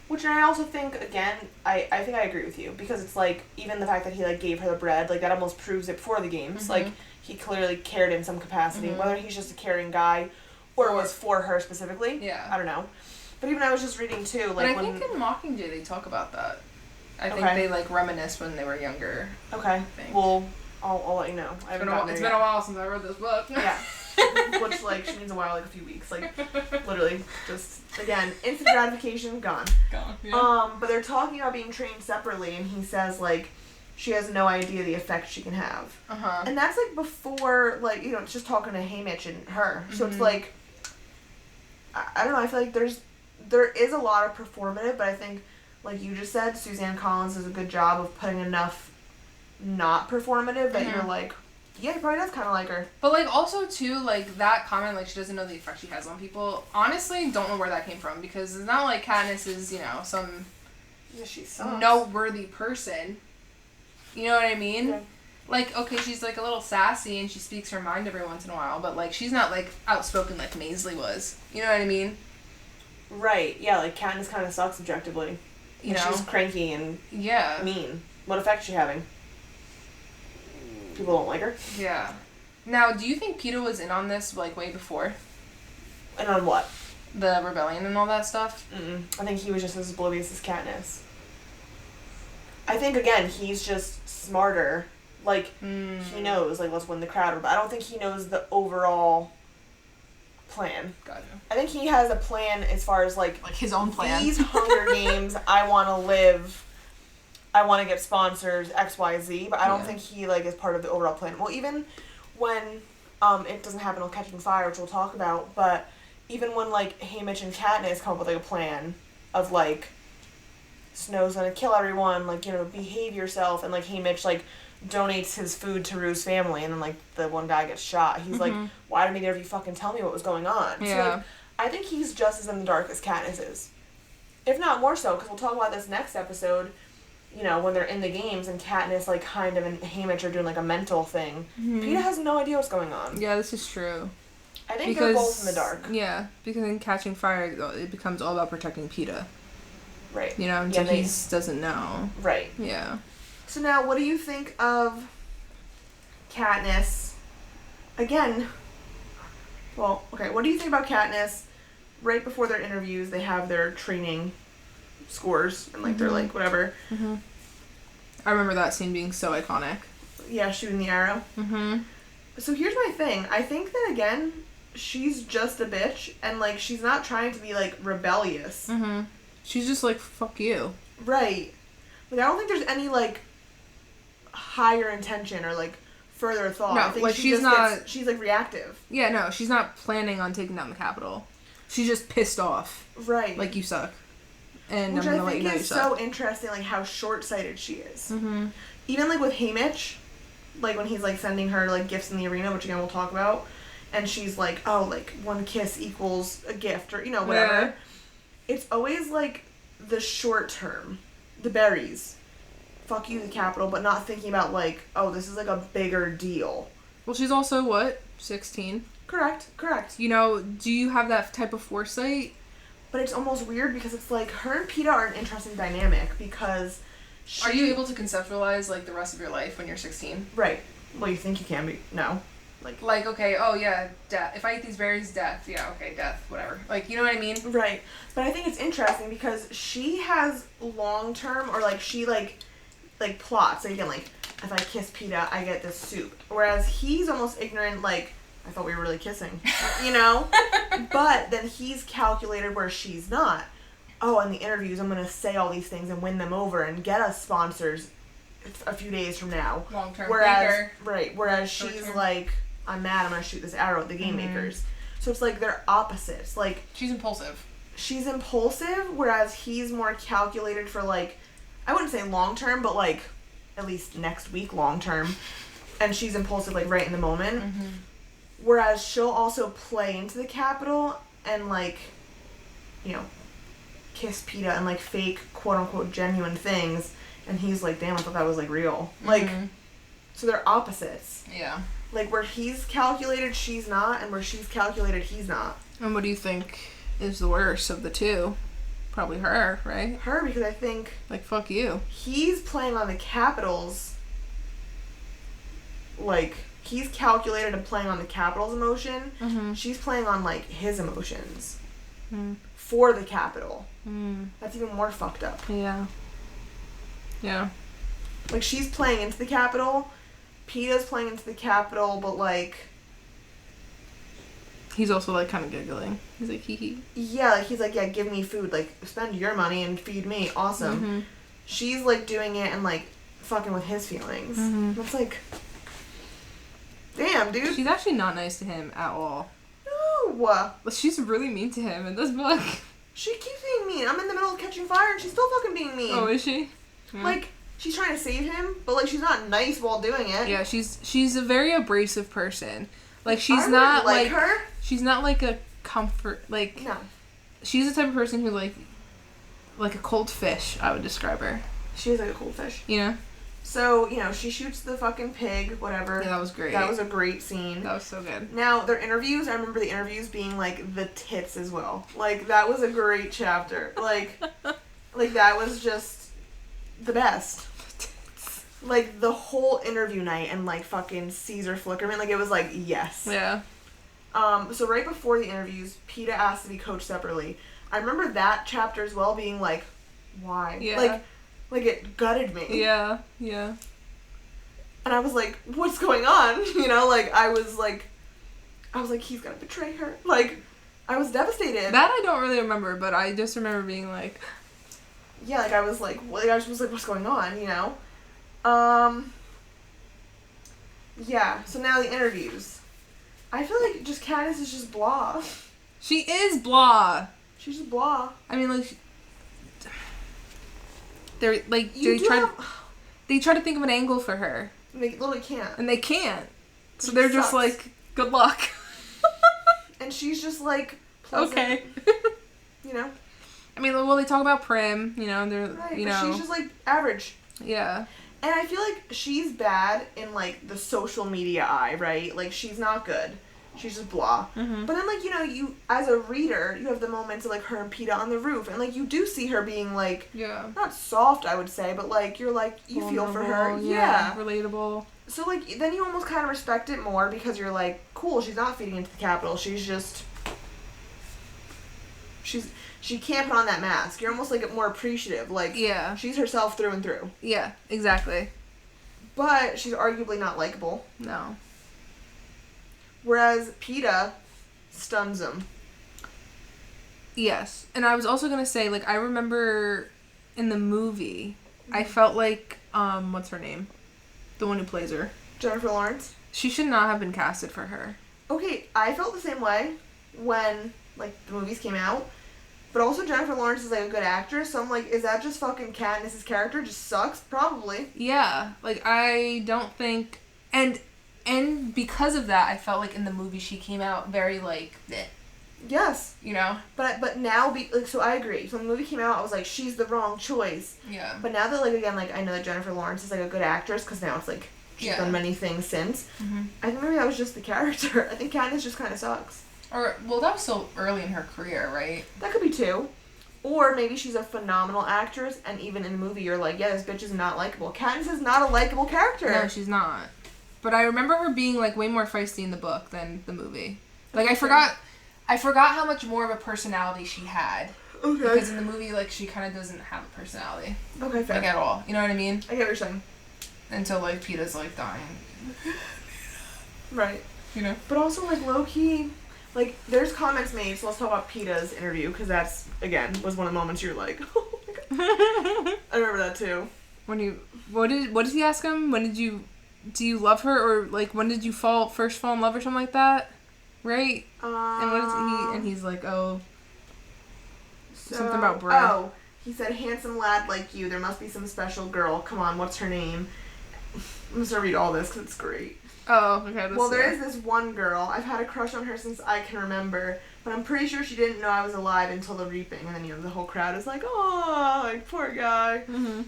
Which I also think, again, I think I agree with you, because it's, like, even the fact that he, like, gave her the bread, like, that almost proves it before the games. Like, he clearly cared in some capacity, whether he's just a caring guy or was for her specifically. Yeah. I don't know. But even I was just reading, too, like, but I think in Mockingjay they talk about that. I think they, like, reminisce when they were younger. Okay. Well, I'll let you know. It's been a while since I read this book. Yeah. Which, like, she means a while, like, a few weeks. Like, literally, just, again, instant gratification, gone. Yeah. But they're talking about being trained separately, and he says, like, she has no idea the effect she can have. And that's, like, before, like, you know, it's just talking to Haymitch and her. So it's, like, I don't know, I feel like there is a lot of performative, but I think, like you just said, Suzanne Collins does a good job of putting enough not performative that you're like, yeah, he probably does kind of like her. But, like, also, too, like, that comment, like, she doesn't know the effect she has on people, honestly, don't know where that came from, because it's not like Katniss is, you know, some she sucks. noteworthy person. You know what I mean? Yeah. Like, okay, she's, like, a little sassy, and she speaks her mind every once in a while, but, like, she's not, like, outspoken like Maisley was. You know what I mean? Right, yeah, like, Katniss kind of sucks objectively. You know? She's cranky and yeah, mean. What effect is she having? People don't like her? Yeah. Now, do you think Peeta was in on this, like, way before? And on what? The rebellion and all that stuff? I think he was just as oblivious as Katniss. I think, again, he's just smarter. Like, he knows, like, let's win the crowd. But I don't think he knows the overall plan. Gotcha. I think he has a plan as far as, like his own plan. These Hunger Games, I want to live... I want to get sponsors, XYZ, but I don't think he, like, is part of the overall plan. Well, even when, it doesn't happen on Catching Fire, which we'll talk about, but even when, like, Haymitch and Katniss come up with, like, a plan of, like, Snow's gonna kill everyone, like, you know, behave yourself, and, like, Haymitch, like, donates his food to Rue's family, and then, like, the one guy gets shot. He's like, why didn't either of you fucking tell me what was going on? Yeah. So, like, I think he's just as in the dark as Katniss is. If not more so, because we'll talk about this next episode, you know, when they're in the games and Katniss, like, kind of, and Haymitch are doing, like, a mental thing. Peeta has no idea what's going on. Yeah, this is true. I think they're both in the dark. Yeah, because in Catching Fire, it becomes all about protecting Peeta. Right. You know, until he doesn't know. Right. Yeah. So now, what do you think of Katniss? Again, well, okay, what do you think about Katniss? Right before their interviews, they have their training scores, and, like, they're, like, whatever. I remember that scene being so iconic. Yeah, shooting the arrow. So here's my thing. I think that, again, she's just a bitch, and, like, she's not trying to be, like, rebellious. She's just like, fuck you. Right. Like, I don't think there's any, like, higher intention or, like, further thought. No, I think like, she's like, reactive. Yeah, no, she's not planning on taking down the Capitol. She's just pissed off. Right. Like, you suck. And Which I'm gonna I let you think know is so interesting, like, how short-sighted she is. Even, like, with Haymitch, like, when he's, like, sending her, like, gifts in the arena, which, again, we'll talk about, and she's like, oh, like, one kiss equals a gift, or, you know, whatever. Yeah. It's always, like, the short term. The berries. Fuck you, the Capitol, but not thinking about, like, oh, this is, like, a bigger deal. Well, she's also, what, 16? Correct. You know, do you have that type of foresight? But it's almost weird because it's like, her and Peeta are an interesting dynamic because Are you able to conceptualize, like, the rest of your life when you're 16? Right. Well, you think you can be. No. Like, okay, oh, yeah, death. If I eat these berries, death. Yeah, okay, death, whatever. Like, you know what I mean? Right. But I think it's interesting because she has long-term, or, like, she, like plots. So, again, like, if I kiss Peeta, I get this soup. Whereas he's almost ignorant, like, I thought we were really kissing, you know? But then he's calculated where she's not. Oh, in the interviews, I'm going to say all these things and win them over and get us sponsors a few days from now. Long-term thinker. Right. Right. Whereas she's like, I'm mad, I'm going to shoot this arrow at the game makers. So it's like they're opposites. Like, she's impulsive. She's impulsive, whereas he's more calculated for, like, I wouldn't say long-term, but, like, at least next week long-term. And she's impulsive, like, right in the moment. Whereas she'll also play into the Capitol and, like, you know, kiss Peeta and, like, fake, quote-unquote, genuine things. And he's like, damn, I thought that was, like, real. Like, so they're opposites. Yeah. Like, where he's calculated, she's not. And where she's calculated, he's not. And what do you think is the worst of the two? Probably her, right? Her, because I think... Like, fuck you. He's playing on the Capitol's... Like... He's calculated and playing on the Capitol's emotion. She's playing on, like, his emotions. For the Capitol. That's even more fucked up. Yeah. Yeah. Like, she's playing into the Capitol. Peeta's playing into the Capitol, but, like... He's also, like, kind of giggling. He's like, hee hee. Yeah, like, he's like, yeah, give me food. Like, spend your money and feed me. Awesome. She's, like, doing it and, like, fucking with his feelings. That's, like... Damn, dude. She's actually not nice to him at all. No! She's really mean to him in this book. She keeps being mean. I'm in the middle of catching fire and she's still fucking being mean. Oh, is she? Yeah. Like, she's trying to save him, but, like, she's not nice while doing it. Yeah, she's a very abrasive person. Like, she's I not, like her. She's not, like, a comfort, like... No. She's the type of person who, like a cold fish, I would describe her. She is like a cold fish. You know? So, you know, she shoots the fucking pig, whatever. Yeah, that was great. That was a great scene. That was so good. Now, their interviews, I remember the interviews being, like, the tits as well. Like, that was a great chapter. Like, that was just the best. Like, the whole interview night and, like, fucking Caesar Flickerman, like, it was like, yes. Yeah. So right before the interviews, PETA asked to be coached separately. I remember that chapter as well being like, why? Yeah. Like it gutted me. Yeah, yeah. And I was like, what's going on? You know, like, I was like, he's gonna betray her. Like, I was devastated. That I don't really remember, but I just remember being like... Yeah, like, I was like, what's going on, you know? Yeah, so now the interviews. I feel like just Katniss is just blah. She is blah. She's just blah. I mean, like... They're, like, they try to think of an angle for her. They literally can't. And they can't. So She they're sucks. just like, good luck. And she's just like, pleasant, okay. you know? I mean, well, they talk about Prim, you know, they're, Right, you but know. she's just like average. Yeah. And I feel like she's bad in, like, the social media eye, right? Like, she's not good. She's just blah. Mm-hmm. But then, like, you know, you, as a reader, you have the moments of, like, her and PETA on the roof. And, like, you do see her being, like, Yeah. not soft, I would say, but, like, you're, like, you feel for her. Yeah. Relatable. So, like, then you almost kind of respect it more because you're, like, cool, she's not feeding into the Capitol. She's just... She can't put on that mask. You're almost, like, more appreciative. Like, Yeah. she's herself through and through. Yeah, exactly. But she's arguably not likable. No. Whereas PETA stuns him. Yes. And I was also going to say, like, I remember in the movie, I felt like, what's her name? The one who plays her. Jennifer Lawrence. She should not have been casted for her. Okay, I felt the same way when, like, the movies came out. But also Jennifer Lawrence is, like, a good actress, so I'm like, is that just fucking Katniss's character? Just sucks? Probably. Yeah. Like, I don't think... And because of that, I felt like in the movie she came out very, like, bleh, Yes. you know? But now, so I agree. So when the movie came out, I was like, she's the wrong choice. Yeah. But now that, like, again, like, I know that Jennifer Lawrence is, like, a good actress, because now it's, like, she's done many things since. Mm-hmm. I think maybe that was just the character. I think Katniss just kind of sucks. Or, well, that was so early in her career, right? That could be too. Or maybe she's a phenomenal actress, and even in the movie, you're like, yeah, this bitch is not likable. Katniss is not a likable character. No, she's not. But I remember her being, like, way more feisty in the book than the movie. Like, I forgot how much more of a personality she had. Okay. Because in the movie, like, she kind of doesn't have a personality. Okay, fair. Like, at all. You know what I mean? I get what you're saying. Until, like, PETA's, like, dying. Right. You know? But also, like, low-key, like, there's comments made, so let's talk about PETA's interview, because that's, again, was one of the moments you're like, oh my god. I remember that, too. What did he ask him? Do you love her, or, like, when did you first fall in love or something like that? Right? And what is and he's like, oh, something about Bro. Oh, he said, handsome lad like you, there must be some special girl. Come on, what's her name? I'm just gonna read all this, because it's great. Oh, okay. Well, there is this one girl. I've had a crush on her since I can remember, but I'm pretty sure she didn't know I was alive until the reaping. And then, you know, the whole crowd is like, oh, like, poor guy. Mm-hmm.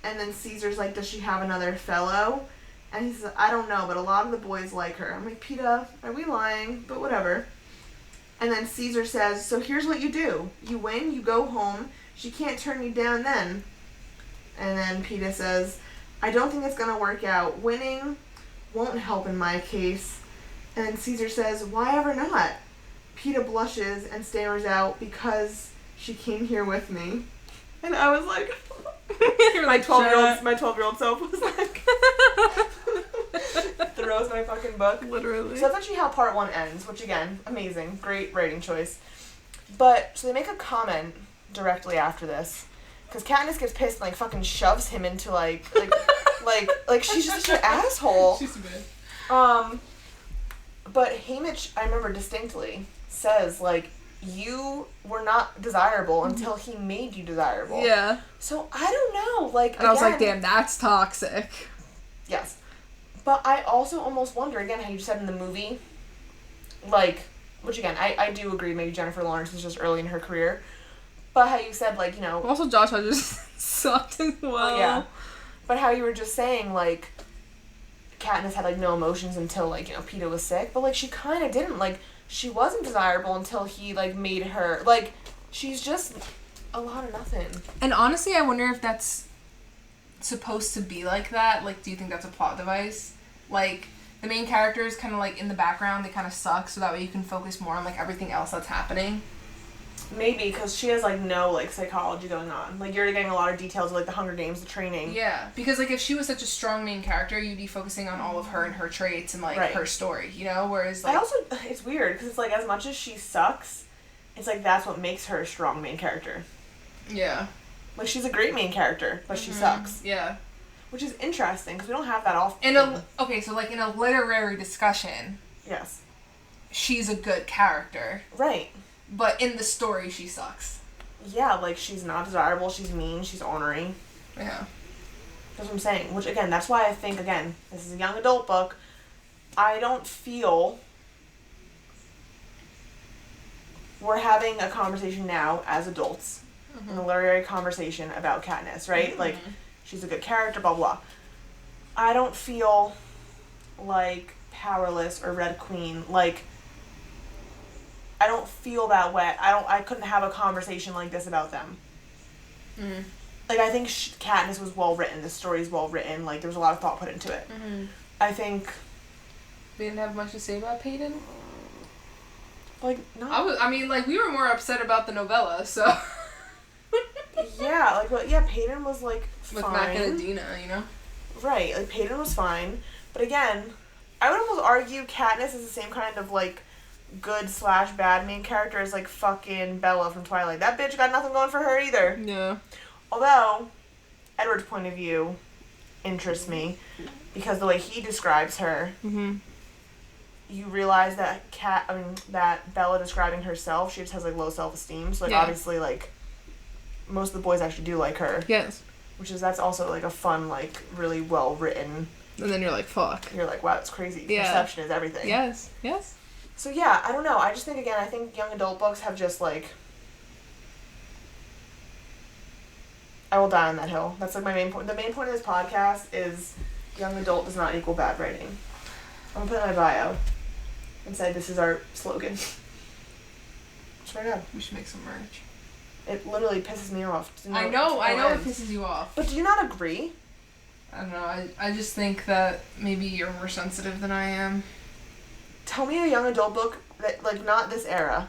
And then Caesar's like, does she have another fellow? And he says, I don't know, but a lot of the boys like her. I'm like, PETA, are we lying? But whatever. And then Caesar says, so here's what you do. You win, you go home. She can't turn you down then. And then PETA says, I don't think it's going to work out. Winning won't help in my case. And then Caesar says, why ever not? PETA blushes and stammers out, because she came here with me. And I was like... my 12-year-old self was like... throws my fucking book. Literally. So that's actually how part 1 ends, which, again, amazing. Great writing choice. But, so they make a comment directly after this. Because Katniss gets pissed and, like, fucking shoves him into, like like, she's just such an asshole. She's bad. But Haymitch, I remember distinctly, says, like, you were not desirable until he made you desirable. Yeah. So, I don't know. Like, and I was like, damn, that's toxic. Yes. But I also almost wonder, again, how you said in the movie, like, which, again, I do agree, maybe Jennifer Lawrence is just early in her career. But how you said, like, you know... Also, Josh Hutcherson sucked as well. Yeah. But how you were just saying, like, Katniss had, like, no emotions until, like, you know, Peeta was sick. But, like, she kind of didn't. Like, she wasn't desirable until he, like, made her... Like, she's just a lot of nothing. And honestly, I wonder if that's supposed to be like that. Like, do you think that's a plot device? Like, the main character is kind of, like, in the background. They kind of suck, so that way you can focus more on, like, everything else that's happening. Maybe, because she has, like, no, like, psychology going on. Like, you're getting a lot of details of, like, the Hunger Games, the training. Yeah, because, like, if she was such a strong main character, you'd be focusing on all of her and her traits and, like, her story, you know? Whereas, like... it's weird, because it's, like, as much as she sucks, it's, like, that's what makes her a strong main character. Yeah. Like, she's a great main character, but she sucks. Yeah. Which is interesting, because we don't have that often. Okay, so, like, in a literary discussion... Yes. She's a good character. Right. But in the story, she sucks. Yeah, like, she's not desirable, she's mean, she's ornery. Yeah. That's what I'm saying. Which, again, that's why I think, again, this is a young adult book. I don't feel we're having a conversation now as adults. Mm-hmm. A literary conversation about Katniss, right? Mm-hmm. Like, she's a good character, blah, blah. I don't feel like Powerless or Red Queen, like... I don't feel that way. I couldn't have a conversation like this about them. Mm. Like, I think Katniss was well written. The story's well written. Like, there was a lot of thought put into it. Mm-hmm. I think... We didn't have much to say about Peyton? Like, no. I mean, like, we were more upset about the novella, so... Yeah, like, but yeah, Peyton was, like, fine. With Mac and Adina, you know? Right, like, Peyton was fine. But again, I would almost argue Katniss is the same kind of, like... good/bad main character is like fucking Bella from Twilight. That bitch got nothing going for her either. Yeah. Although, Edward's point of view interests me because the way he describes her, you realize that that Bella describing herself, she just has like low self-esteem. So like obviously like most of the boys actually do like her. Yes. That's also like a fun, like really well written. And then you're like, fuck. You're like, wow, it's crazy. Yeah. Perception is everything. Yes. Yes. So yeah, I don't know. I just think, again, I think young adult books have just, like... I will die on that hill. That's, like, my main point. The main point of this podcast is young adult does not equal bad writing. I'm going to put it in my bio and say this is our slogan. Swear to God. We should make some merch. It literally pisses me off. I know it pisses you off. But do you not agree? I don't know. I just think that maybe you're more sensitive than I am. Tell me a young adult book that, like, not this era,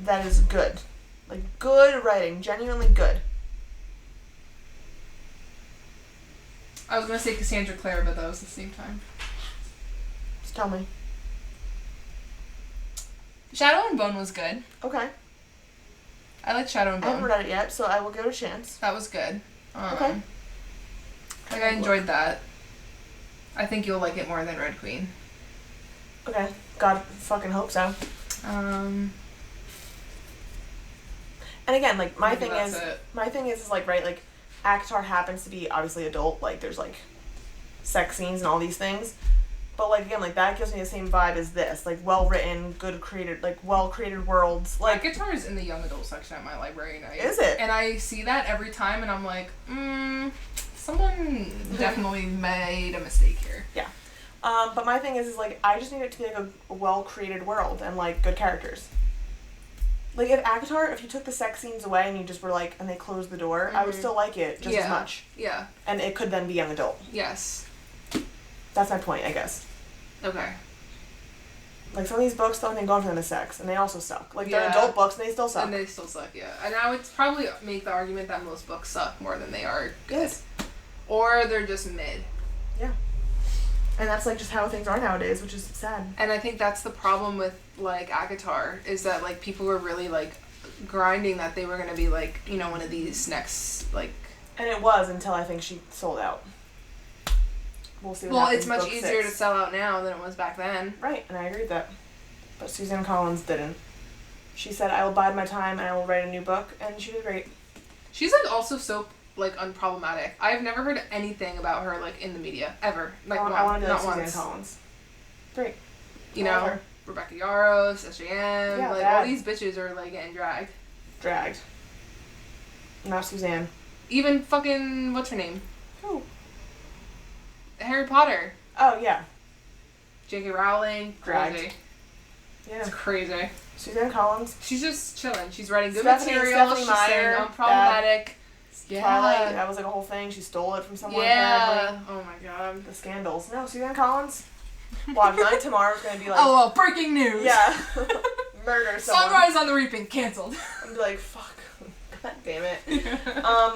that is good. Like, good writing. Genuinely good. I was going to say Cassandra Clare, but that was at the same time. Just tell me. Shadow and Bone was good. Okay. I like Shadow and Bone. I haven't read it yet, so I will give it a chance. That was good. Okay. Like, I enjoyed that. I think you'll like it more than Red Queen. Okay. God fucking hope so. And again, like, my thing is like, right, like, ACOTAR happens to be obviously adult, like, there's, like, sex scenes and all these things. But, like, again, like, that gives me the same vibe as this. Like, well-written, good created, like, well-created worlds. Like, ACOTAR is in the young adult section at my library now. Is it? And I see that every time, and I'm like, someone definitely made a mistake here. Yeah. But my thing is like, I just need it to be, like, a well-created world and, like, good characters. Like, if ACOTAR, if you took the sex scenes away and you just were, like, and they closed the door, I would still like it just as much. Yeah. And it could then be young adult. Yes. That's my point, I guess. Okay. Like, some of these books, the only thing going for them is sex, and they also suck. Like, they're adult books, and they still suck. And they still suck, yeah. And I would probably make the argument that most books suck more than they are good. Yes. Or they're just mid. Yeah. And that's, like, just how things are nowadays, which is sad. And I think that's the problem with, like, ACOTAR, is that, like, people were really, like, grinding that they were going to be, like, you know, one of these next, like... And it was until I think she sold out. we'll see what Well, happens. it's much Book easier 6. to sell out now than it was back then. Right, and I agree with that. But Suzanne Collins didn't. She said, I will bide my time and I will write a new book, and she did great. She's, like, also so, like, unproblematic. I've never heard anything about her, like, in the media, ever. Like, I want to be like not Suzanne once. Collins. Great. You I love know, her. Rebecca Yarros, SJM, Yeah, like, bad. all these bitches are, like, getting dragged. Dragged. Not Suzanne. Even fucking, what's her name? Who? Harry Potter. Oh, yeah. J.K. Rowling. Dragged. Crazy. Yeah. It's crazy. Suzanne Collins. She's just chilling. She's writing good Stephanie material. She's Meyer, staying unproblematic. Twilight, that was like a whole thing. She stole it from someone Yeah. apparently. Oh my god. The scandals. No, Suzanne Collins. Watch, Night Tomorrow's gonna be like... Oh, well, breaking news. Yeah. Murder someone. Sunrise on the Reaping, cancelled. I'm be like, fuck. God damn it.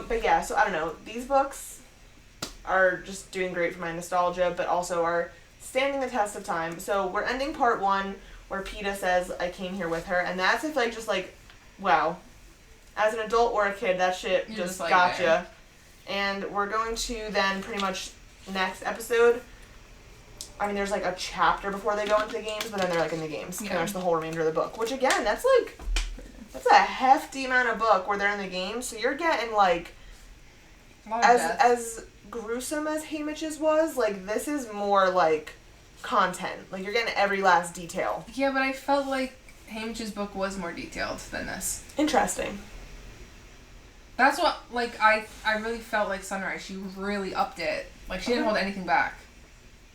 But yeah, so I don't know. These books are just doing great for my nostalgia, but also are standing the test of time. So we're ending part 1 where PETA says, I came here with her, and that's if like, just like, wow. As an adult or a kid, that shit You're just just like, gotcha. there. And we're going to then pretty much next episode. I mean, there's like a chapter before they go into the games, but then they're like in the games. Yeah. Pretty much the whole remainder of the book. Which again, that's a hefty amount of book where they're in the games. So you're getting like, as gruesome as Haymitch's was, like this is more like content. Like you're getting every last detail. Yeah, but I felt like Haymitch's book was more detailed than this. Interesting. That's what, like, I really felt like Sunrise. She really upped it. Like, she didn't hold anything back.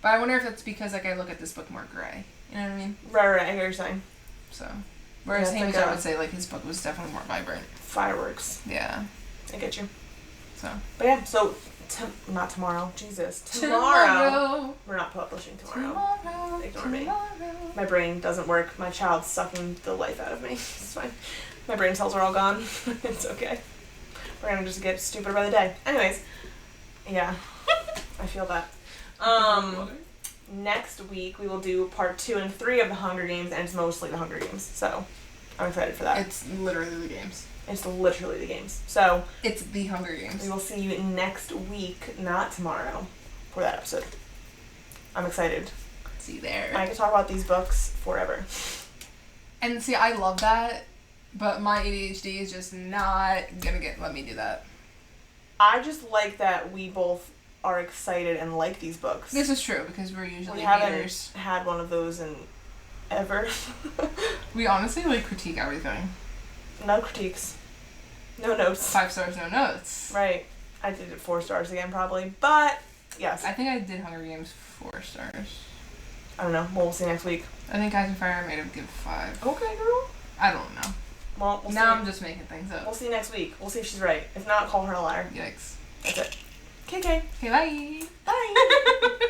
But I wonder if that's because, like, I look at this book more gray. You know what I mean? Right, I hear what you're saying. So. Whereas Yeah, Haymitch, like I would say, like, his book was definitely more vibrant. Fireworks. Yeah. I get you. So. But yeah, so, not tomorrow. Jesus. Tomorrow. We're not publishing tomorrow. Ignore me. My brain doesn't work. My child's sucking the life out of me. It's fine. My brain cells are all gone. It's okay. We're gonna just get stupider by the day. Anyways. Yeah. I feel that. Next week we will do part 2 and 3 of the Hunger Games, and it's mostly the Hunger Games. So, I'm excited for that. It's literally the games. It's literally the games. So, It's the Hunger Games. we will see you next week, not tomorrow, for that episode. I'm excited. See you there. I could talk about these books forever. And see, I love that, but my ADHD is just not gonna let me do that. I just like that we both are excited and like these books. This is true, because we're usually We haven't haters. had one of those in ever. We honestly, like, critique everything. No critiques. No notes. 5 stars, no notes. Right. I did it 4 stars again, probably. But, yes. I think I did Hunger Games 4 stars. I don't know. We'll see next week. I think Ice and Fire I made him give 5. Okay, girl. I don't know. Well, we'll Now see. I'm just making things We'll up. see next week. We'll see if she's right. If not, call her a liar. Yikes. That's it. Okay. Okay, bye. Bye.